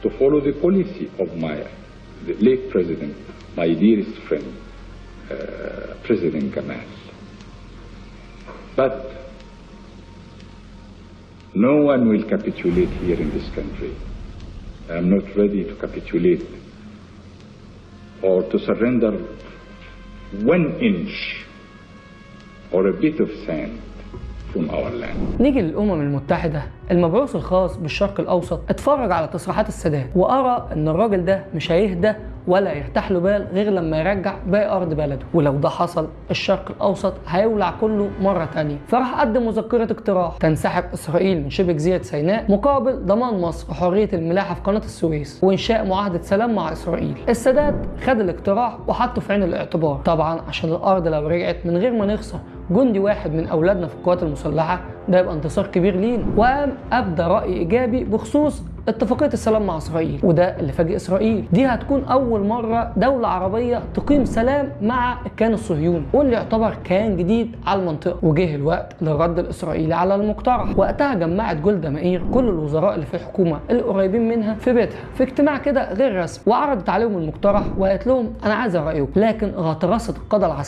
to follow the policy of the late president, my dearest friend, President Gamal. But no one will capitulate here in this country. I am not ready to capitulate or to surrender 1 inch or a bit of sand from our land. نيجي للأمم المتحدة، المبعوث الخاص بالشرق الأوسط اتفرج على تصريحات السادات وأرى إن الراجل ده مش هيهدى ولا يرتاح له بال غير لما يرجع باقي أرض بلده، ولو ده حصل الشرق الأوسط هيولع كله مرة تانية. فراح قدم مذكرة اقتراح تنسحب إسرائيل من شبه جزيرة سيناء مقابل ضمان مصر وحرية الملاحة في قناة السويس وإنشاء معاهدة سلام مع إسرائيل. السادات خد الاقتراح وحطه في عين الاعتبار، طبعا عشان الأرض لو رجعت من غير ما نخسر جندي واحد من أولادنا في القوات المسلحة ده يبقى انتصار كبير لينا. وقام أبدى رأي إيجابي بخصوص اتفاقية السلام مع إسرائيل، وده اللي فاجئ إسرائيل. دي هتكون أول مرة دولة عربية تقيم سلام مع الكيان الصهيوني، واللي يعتبر كيان جديد على المنطقة. وجه الوقت للرد الإسرائيلي على المقترح. وقتها جمعت جولدا مائير كل الوزراء اللي في الحكومة القريبين منها في بيتها في اجتماع كده غير رسمي، وعرضت عليهم المقترح وقالت لهم أنا عايزة رأيكم. لكن غطرسة القادة العسكريين